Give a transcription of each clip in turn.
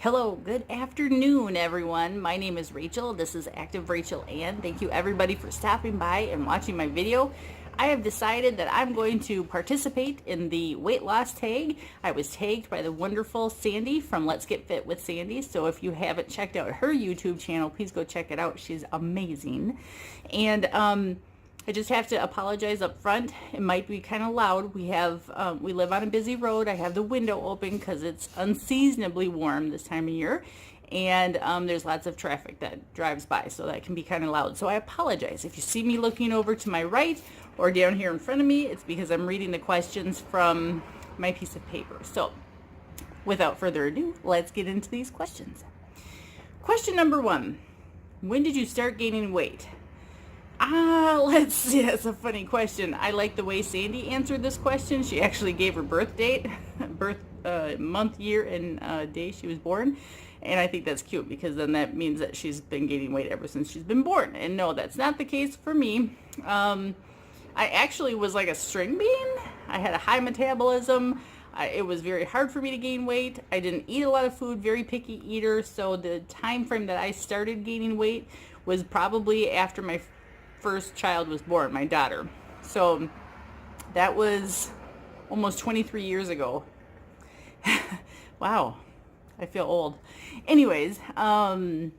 Hello, good afternoon, everyone. My name is Rachel. This is Active Rachel Ann. Thank you, everybody, for stopping by and watching my video. I have decided that I'm going to participate in the weight loss tag. I was tagged by the wonderful Sandy from Let's Get Fit with Sandy. So if you haven't checked out her YouTube channel, please go check it out. She's amazing. And I just have to apologize up front. It might be kind of loud. We live on a busy road. I have the window open because it's unseasonably warm this time of year, and there's lots of traffic that drives by, so that can be kind of loud. So I apologize. If you see me looking over to my right or down here in front of me, it's because I'm reading the questions from my piece of paper. So without further ado, let's get into these questions. Question number 1. When did you start gaining weight? Let's see. That's a funny question. I like the way Sandy answered this question. She actually gave her birth date, month, year, and day she was born. And I think that's cute because then that means that she's been gaining weight ever since she's been born. And no, that's not the case for me. I actually was like a string bean. I had a high metabolism. It was very hard for me to gain weight. I didn't eat a lot of food, very picky eater. So the time frame that I started gaining weight was probably after my first child was born, my daughter. So that was almost 23 years ago. Wow, I feel old. Anyways, so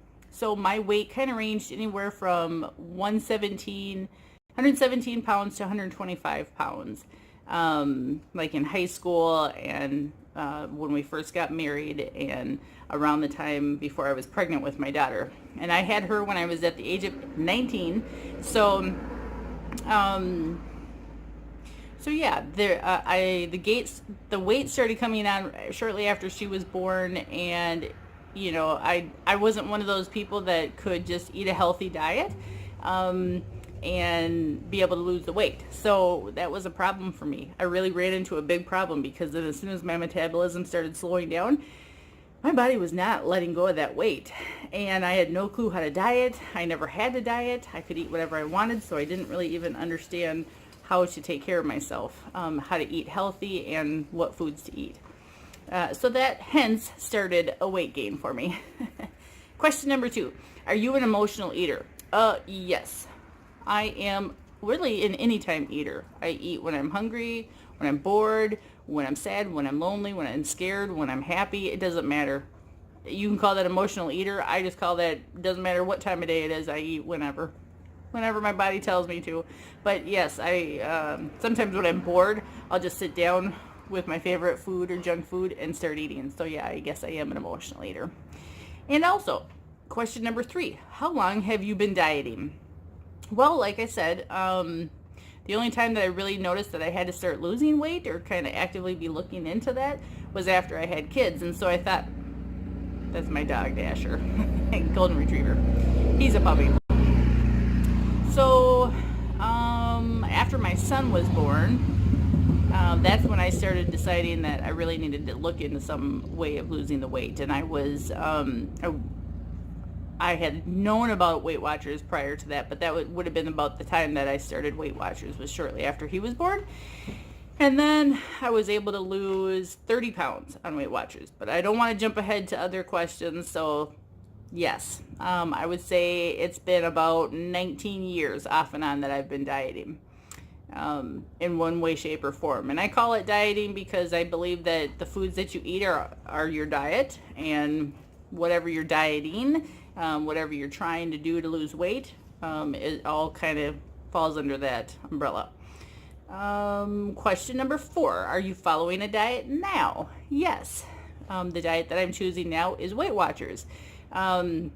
my weight kind of ranged anywhere from 117 pounds to 125 pounds. Like in high school and when we first got married and around the time before I was pregnant with my daughter. And I had her when I was at the age of 19. So yeah, the weight started coming on shortly after she was born, and you know, I wasn't one of those people that could just eat a healthy diet and be able to lose the weight. So that was a problem for me. I really ran into a big problem because then as soon as my metabolism started slowing down, my body was not letting go of that weight. And I had no clue how to diet. I never had to diet. I could eat whatever I wanted, so I didn't really even understand how to take care of myself, how to eat healthy and what foods to eat. So that hence started a weight gain for me. Question number 2. Are you an emotional eater? Yes. I am really an anytime eater. I eat when I'm hungry, when I'm bored, when I'm sad, when I'm lonely, when I'm scared, when I'm happy. It doesn't matter. You can call that emotional eater. I just call that, doesn't matter what time of day it is, I eat whenever my body tells me to. But yes, I sometimes when I'm bored, I'll just sit down with my favorite food or junk food and start eating. So yeah, I guess I am an emotional eater. And also, question number 3, how long have you been dieting? Well, like I said, the only time that I really noticed that I had to start losing weight or kind of actively be looking into that was after I had kids. And so I thought, that's my dog, Dasher, golden retriever. He's a puppy. So after my son was born, that's when I started deciding that I really needed to look into some way of losing the weight. And I was, I had known about Weight Watchers prior to that, but that would have been about the time that I started Weight Watchers, was shortly after he was born. And then I was able to lose 30 pounds on Weight Watchers. But I don't want to jump ahead to other questions, so yes. I would say it's been about 19 years off and on that I've been dieting in one way, shape, or form. And I call it dieting because I believe that the foods that you eat are your diet, and whatever you're dieting, whatever you're trying to do to lose weight, it all kind of falls under that umbrella. Question number 4, are you following a diet now? Yes. The diet that I'm choosing now is Weight Watchers. However,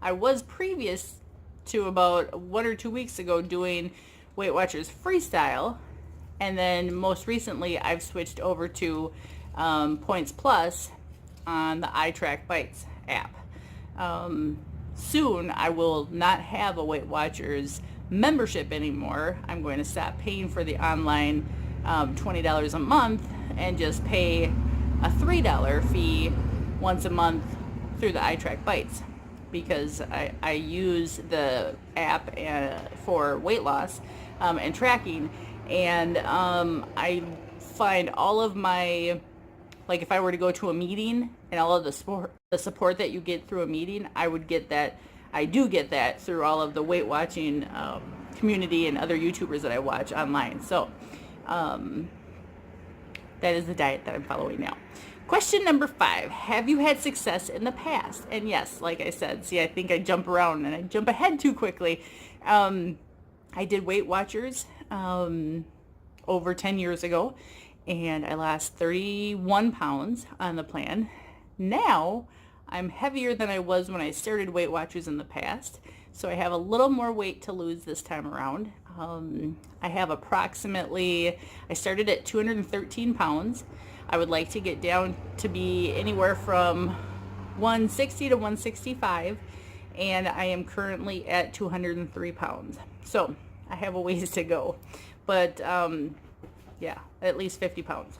I was previous to about 1 or 2 weeks ago doing Weight Watchers Freestyle, and then most recently I've switched over to Points Plus on the iTrack Bites app. Soon I will not have a Weight Watchers membership anymore. I'm going to stop paying for the online $20 a month and just pay a $3 fee once a month through the iTrack Bites, because I use the app for weight loss and tracking, and I find all of my like if I were to go to a meeting and all of the support that you get through a meeting, I would get that. I do get that through all of the Weight Watching community and other YouTubers that I watch online. So that is the diet that I'm following now. Question number 5, have you had success in the past? And yes, like I said, see, I think I jump around and I jump ahead too quickly. I did Weight Watchers over 10 years ago, and I lost 31 pounds on the plan. Now, I'm heavier than I was when I started Weight Watchers in the past, so I have a little more weight to lose this time around. I have approximately, I started at 213 pounds. I would like to get down to be anywhere from 160 to 165, and I am currently at 203 pounds. So I have a ways to go, but yeah, at least 50 pounds.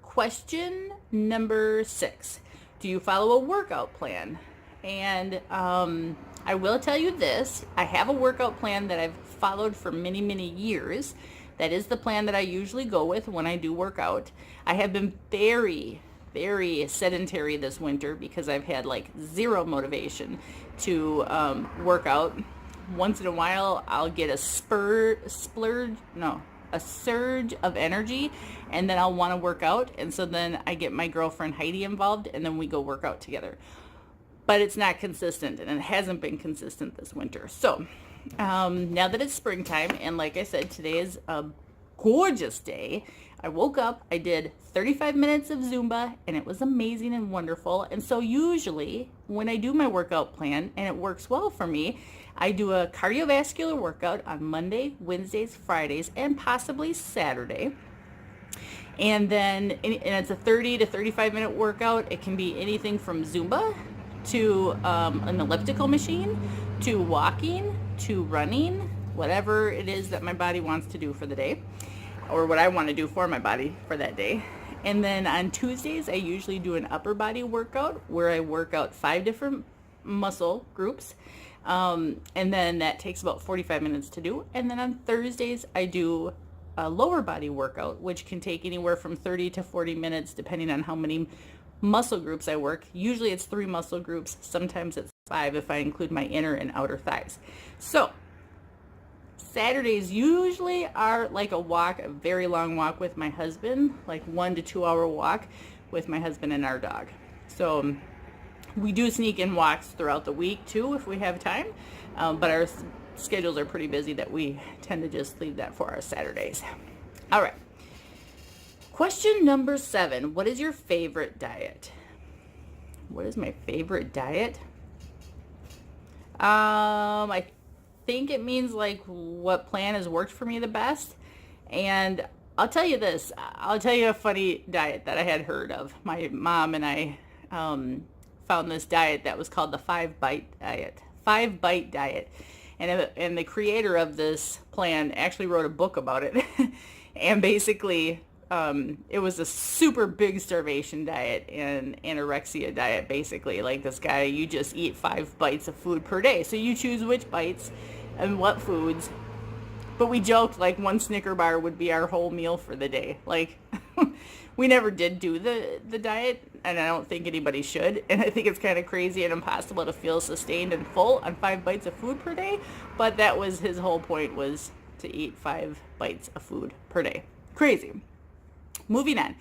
Question number 6, do you follow a workout plan? And I will tell you this, I have a workout plan that I've followed for many, many years. That is the plan that I usually go with when I do work out. I have been very, very sedentary this winter because I've had like zero motivation to work out. Once in a while, I'll get a surge of energy, and then I'll want to work out. And so then I get my girlfriend Heidi involved, and then we go work out together. But it's not consistent, and it hasn't been consistent this winter. So now that it's springtime, and like I said, today is a gorgeous day. I woke up, I did 35 minutes of Zumba, and it was amazing and wonderful. And so usually when I do my workout plan, and it works well for me, I do a cardiovascular workout on Monday, Wednesdays, Fridays, and possibly Saturday. And then, and it's a 30 to 35 minute workout. It can be anything from Zumba to an elliptical machine, to walking, to running, whatever it is that my body wants to do for the day, or what I want to do for my body for that day. And then on Tuesdays, I usually do an upper body workout where I work out 5 different muscle groups. And then that takes about 45 minutes to do. And then on Thursdays, I do a lower body workout, which can take anywhere from 30 to 40 minutes, depending on how many muscle groups I work. Usually it's 3 muscle groups. Sometimes it's 5 if I include my inner and outer thighs. So Saturdays usually are like a walk, a very long walk with my husband, like 1 to 2 hour walk with my husband and our dog. So we do sneak in walks throughout the week too if we have time, but our schedules are pretty busy that we tend to just leave that for our Saturdays. All right. Question number 7. What is your favorite diet? What is my favorite diet? I think it means like what plan has worked for me the best. And I'll tell you this. I'll tell you a funny diet that I had heard of. My mom and I found this diet that was called the 5-bite diet. 5-bite diet. And the creator of this plan actually wrote a book about it. And basically, it was a super big starvation diet and anorexia diet, basically. Like this guy, you just eat 5 bites of food per day. So you choose which bites and what foods. But we joked like 1 Snicker bar would be our whole meal for the day. Like, we never did do the diet, and I don't think anybody should. And I think it's kind of crazy and impossible to feel sustained and full on 5 bites of food per day. But that was his whole point, was to eat 5 bites of food per day. Crazy. Moving on.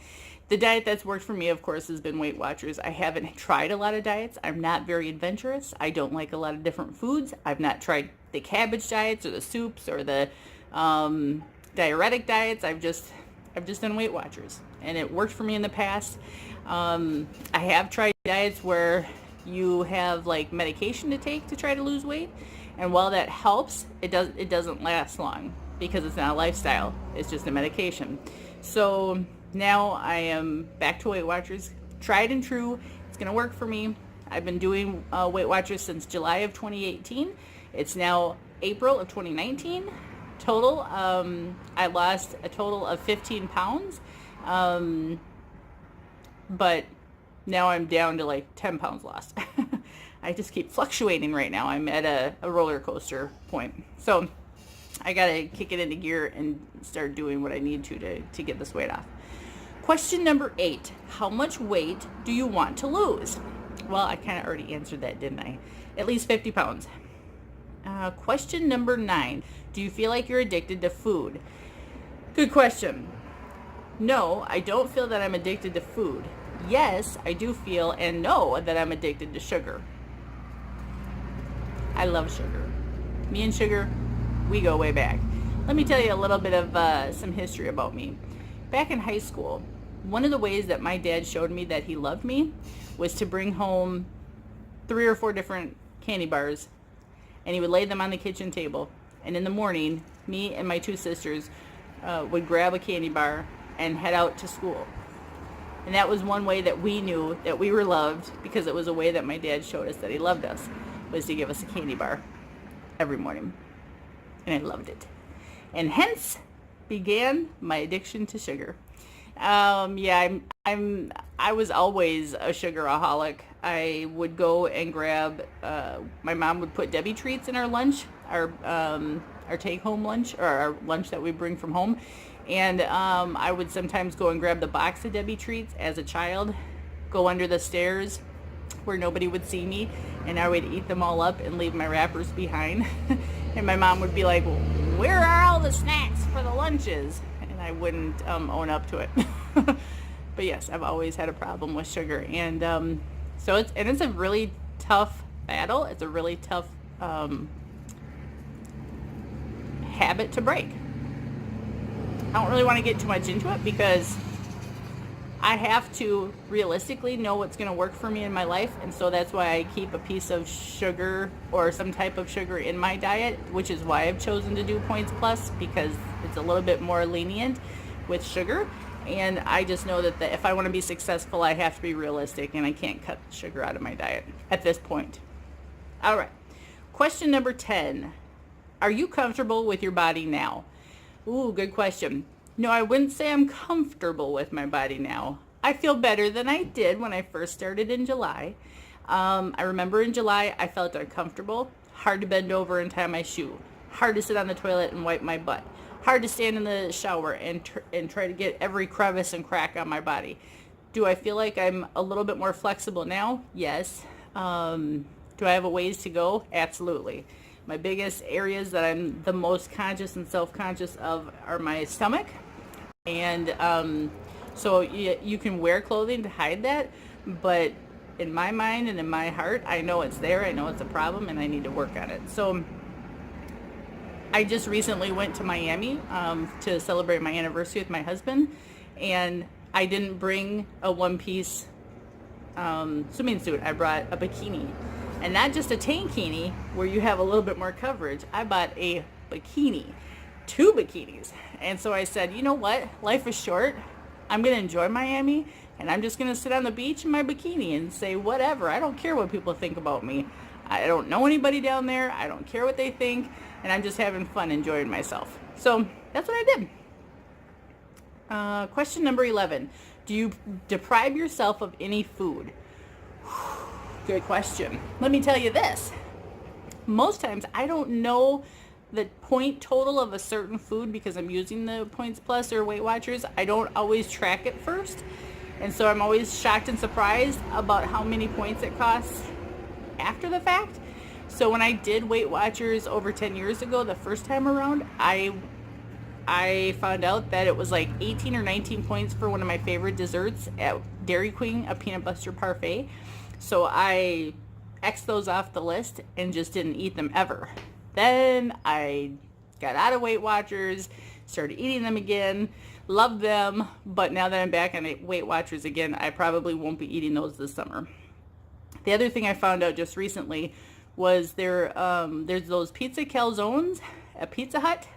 The diet that's worked for me, of course, has been Weight Watchers. I haven't tried a lot of diets. I'm not very adventurous. I don't like a lot of different foods. I've not tried the cabbage diets or the soups or the diuretic diets. I've just done Weight Watchers, and it worked for me in the past. I have tried diets where you have like medication to take to try to lose weight, and while that helps, it doesn't last long because it's not a lifestyle. It's just a medication. So now I am back to Weight Watchers, tried and true. It's going to work for me. I've been doing Weight Watchers since July of 2018. It's now April of 2019. Total, I lost a total of 15 pounds. But now I'm down to like 10 pounds lost. I just keep fluctuating right now. I'm at a roller coaster point. So I got to kick it into gear and start doing what I need to get this weight off. Question number 8. How much weight do you want to lose? Well, I kind of already answered that, didn't I? At least 50 pounds. Question number 9. Do you feel like you're addicted to food? Good question. No, I don't feel that I'm addicted to food. Yes, I do feel and know that I'm addicted to sugar. I love sugar. Me and sugar, we go way back. Let me tell you a little bit of some history about me. Back in high school, one of the ways that my dad showed me that he loved me was to bring home 3 or 4 different candy bars, and he would lay them on the kitchen table. And in the morning, me and my 2 sisters would grab a candy bar and head out to school. And that was one way that we knew that we were loved, because it was a way that my dad showed us that he loved us, was to give us a candy bar every morning. And I loved it. And hence began my addiction to sugar. I was always a sugaraholic. I would go and grab, my mom would put Debbie treats in our lunch, our take-home lunch, or our lunch that we bring from home. And I would sometimes go and grab the box of Debbie treats as a child, go under the stairs where nobody would see me, and I would eat them all up and leave my wrappers behind. And my mom would be like, well, where are all the snacks for the lunches? And I wouldn't own up to it. But yes, I've always had a problem with sugar. And so it's a really tough battle. It's a really tough habit to break. I don't really want to get too much into it, because I have to realistically know what's going to work for me in my life, and so that's why I keep a piece of sugar or some type of sugar in my diet, which is why I've chosen to do Points Plus, because it's a little bit more lenient with sugar. And I just know that if I want to be successful, I have to be realistic, and I can't cut sugar out of my diet at this point. All right. Question number 10. Are you comfortable with your body now? Ooh, good question. No, I wouldn't say I'm comfortable with my body now. I feel better than I did when I first started in July. I remember in July, I felt uncomfortable, hard to bend over and tie my shoe, hard to sit on the toilet and wipe my butt, hard to stand in the shower and try to get every crevice and crack on my body. Do I feel like I'm a little bit more flexible now? Yes. Do I have a ways to go? Absolutely. My biggest areas that I'm the most conscious and self-conscious of are my stomach. And so you can wear clothing to hide that, but in my mind and in my heart, I know it's there, I know it's a problem, and I need to work on it. So I just recently went to Miami to celebrate my anniversary with my husband, and I didn't bring a one-piece swimming suit. I brought a bikini. And not just a tankini where you have a little bit more coverage. I bought a bikini, 2 bikinis. And so I said, you know what? Life is short. I'm going to enjoy Miami, and I'm just going to sit on the beach in my bikini and say whatever. I don't care what people think about me. I don't know anybody down there. I don't care what they think. And I'm just having fun enjoying myself. So that's what I did. Question number 11. Do you deprive yourself of any food? Good question. Let me tell you this. Most times I don't know the point total of a certain food because I'm using the Points Plus or Weight Watchers. I don't always track it first. And so I'm always shocked and surprised about how many points it costs after the fact. So when I did Weight Watchers over 10 years ago, the first time around, I found out that it was like 18 or 19 points for one of my favorite desserts at Dairy Queen, a peanut butter parfait. So I X'd those off the list and just didn't eat them ever. Then I got out of Weight Watchers, started eating them again, loved them, but now that I'm back on Weight Watchers again, I probably won't be eating those this summer. The other thing I found out just recently was there's those pizza calzones at Pizza Hut,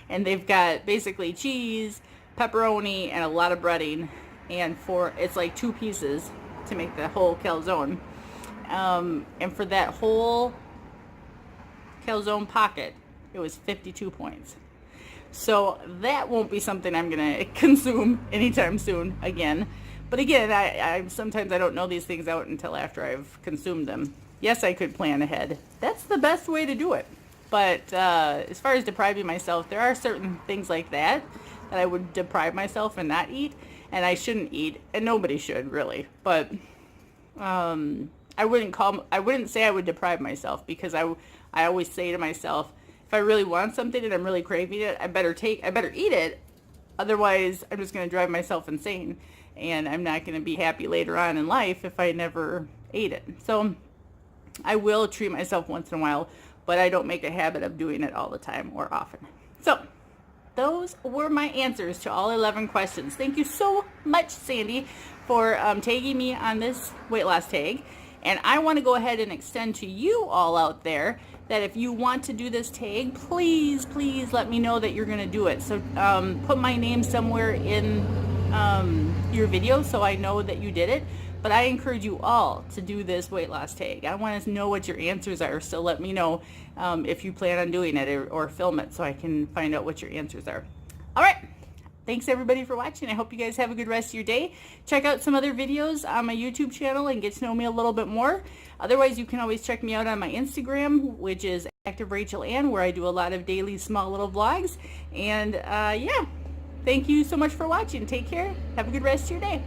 and they've got basically cheese, pepperoni, and a lot of breading, and it's like 2 pieces to make the whole calzone. And for that whole calzone pocket, it was 52 points. So that won't be something I'm going to consume anytime soon again. But again, I sometimes I don't know these things out until after I've consumed them. Yes, I could plan ahead. That's the best way to do it. But as far as depriving myself, there are certain things like that that I would deprive myself and not eat, and I shouldn't eat, and nobody should really, but I wouldn't say I would deprive myself, because I always say to myself, if I really want something and I'm really craving it, I better eat it. Otherwise, I'm just going to drive myself insane, and I'm not going to be happy later on in life if I never ate it. So I will treat myself once in a while, but I don't make a habit of doing it all the time or often. So those were my answers to all 11 questions. Thank you so much, Sandy, for tagging me on this weight loss tag. And I want to go ahead and extend to you all out there that if you want to do this tag, please, please let me know that you're going to do it. So put my name somewhere in your video so I know that you did it. But I encourage you all to do this weight loss tag. I want to know what your answers are, so let me know if you plan on doing it, or film it so I can find out what your answers are. All right. Thanks everybody for watching. I hope you guys have a good rest of your day. Check out some other videos on my YouTube channel and get to know me a little bit more. Otherwise, you can always check me out on my Instagram, which is Active Rachel Ann, where I do a lot of daily small little vlogs. And yeah, thank you so much for watching. Take care. Have a good rest of your day.